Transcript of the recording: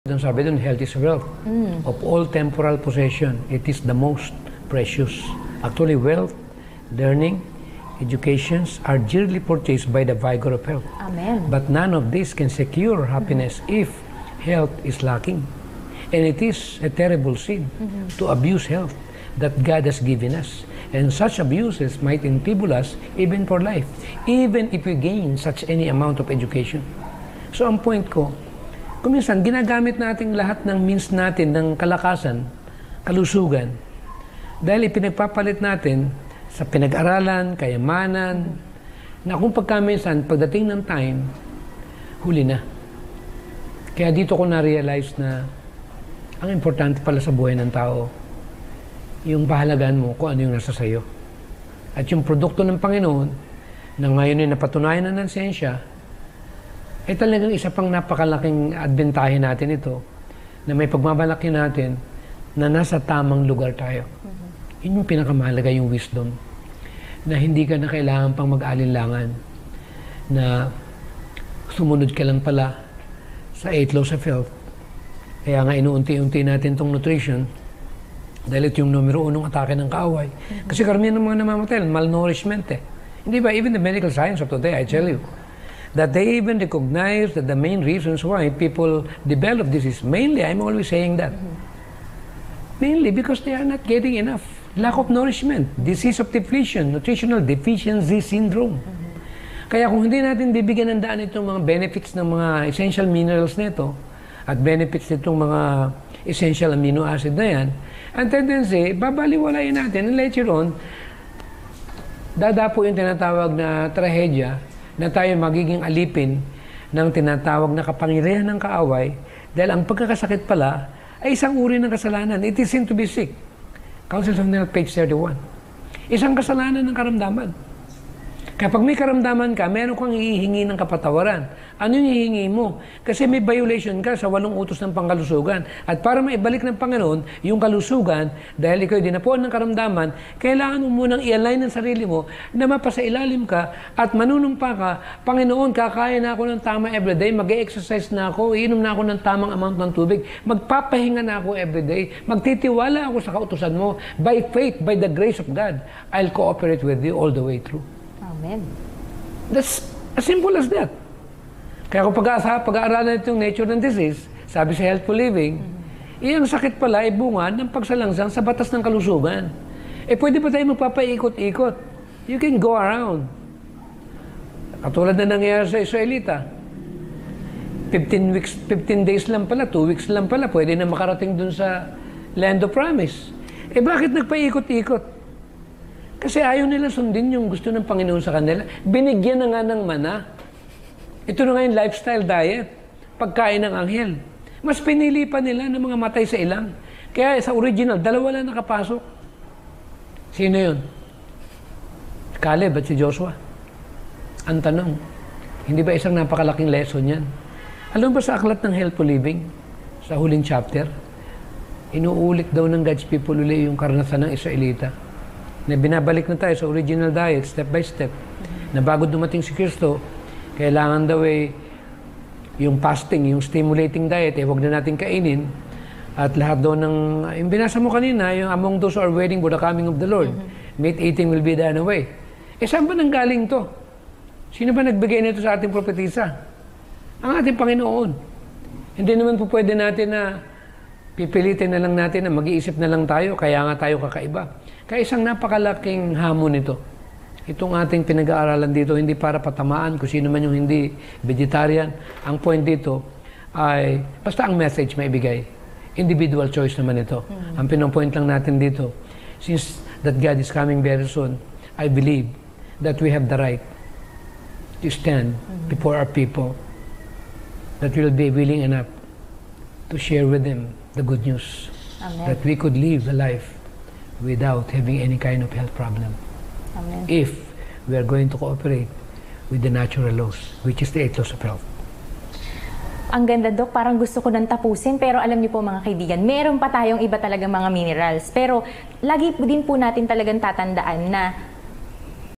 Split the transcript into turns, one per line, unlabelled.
Doon sabi doon, health is wealth. Of all temporal possession, it is the most precious. Actually, wealth, learning, educations are dearly purchased by the vigor of health.
Amen.
But none of this can secure happiness if health is lacking. And it is a terrible sin to abuse health that God has given us. And such abuses might enfeeble us even for life, even if we gain such any amount of education. So ang point ko, kung minsan ginagamit natin lahat ng means natin ng kalakasan, kalusugan, dahil ipinagpapalit natin sa pinag-aralan, kayamanan, na kung pagkaminsan, pagdating ng time, huli na. Kaya dito ko na-realize na ang importante pala sa buhay ng tao, yung pahalagaan mo kung ano yung nasa sayo. At yung produkto ng Panginoon, na ngayon ay napatunayan na ng siyensya, ay talagang isa pang napakalaking adbentahe natin ito, na may pagmamalaki natin na nasa tamang lugar tayo. Yun yung pinakamahalaga, yung wisdom, na hindi ka na kailangan pang mag-alinlangan, na sumunod ka lang pala sa 8 laws of health. Kaya nga inuunti-unti natin tong nutrition, dahil ito yung numero 1 atake ng kaaway. Kasi karamihan ng mga namamatay, malnourishment eh. Hindi ba, even the medical science of today, I tell you, that they even recognize that the main reasons why people develop this is mainly, I'm always saying that, mainly because they are not getting enough. Lack of nourishment, disease of depletion, nutritional deficiency syndrome. Kaya kung hindi natin bibigyan ng daan itong mga benefits ng mga essential minerals nito at benefits nitong mga essential amino acid na yan, ang tendency, babaliwalayin natin and later on, dadapo yung tinatawag na trahedya na tayo magiging alipin ng tinatawag na kapangyarihan ng kaaway dahil ang pagkakasakit pala ay isang uri ng kasalanan. It is sin to be sick. Council of Health, page 31. Isang kasalanan ng karamdaman. Kapag may karamdaman ka, meron kang hihingi ng kapatawaran. Ano yung hihingi mo? Kasi may violation ka sa 8 utos ng pangkalusugan. At para maibalik ng Panginoon yung kalusugan, dahil ikaw dinapuan ng karamdaman, kailangan mo munang i-align ang sarili mo na mapasailalim ka at manunumpa ka, Panginoon, kakaya na ako ng tama everyday, mag-exercise na ako, iinom na ako ng tamang amount ng tubig, magpapahinga na ako everyday, magtitiwala ako sa kautusan mo. By faith, by the grace of God, I'll cooperate with you all the way through.
Amen.
That's as simple as that. Kaya kung pag-aaralan itong nature ng disease, sabi sa Healthful Living, iyang sakit pala ay bunga ng pagsalangsang sa batas ng kalusugan. Eh pwede pa tayo magpapaikot-ikot. You can go around. Katulad na nangyayari sa Israelita. 15 days lang pala, 2 weeks lang pala, pwede na makarating dun sa Land of Promise. Eh bakit nagpaikot-ikot? Kasi ayaw nila sundin yung gusto ng Panginoon sa kanila. Binigyan na nga ng mana. Ito na nga yung lifestyle diet. Pagkain ng anghel. Mas pinili pa nila ng mga matay sa ilang. Kaya sa original, 2 lang nakapasok. Sino yun? Si Caleb at si Joshua. Ang tanong, hindi ba isang napakalaking lesson yan? Alam ba sa aklat ng Healthful Living, sa huling chapter, inuulit daw ng God's people uli yung karanasan ng Israelita. Na binabalik na tayo sa original diet, step by step. Na bago dumating si Kristo, kailangan daw yung fasting, yung stimulating diet, huwag na natin kainin. At lahat daw ng, yung binasa mo kanina, yung among those who are waiting for the coming of the Lord, meat eating will be done away. Eh saan ba nanggaling to? Sino ba nagbigay nito sa ating propetisa? Ang ating Panginoon. Hindi naman po pwede natin na pipilitin na lang natin na mag-iisip na lang tayo, kaya nga tayo kakaiba. Kaya isang napakalaking hamon ito. Itong ating pinag-aaralan dito, hindi para patamaan kung sino man yung hindi vegetarian. Ang point dito ay, basta ang message may ibigay. Individual choice naman ito. Ang pinong-point lang natin dito, since that God is coming very soon, I believe that we have the right to stand before our people, that will be willing enough to share with them the good news.
Amen.
That we could live a life without having any kind of health problem.
Amen.
If we are going to cooperate with the natural laws, which is the 8 laws of health.
Ang ganda, Dok. Parang gusto ko nang tapusin. Pero alam niyo po mga kaibigan, meron pa tayong iba talagang mga minerals. Pero lagi din po natin talagang tatandaan na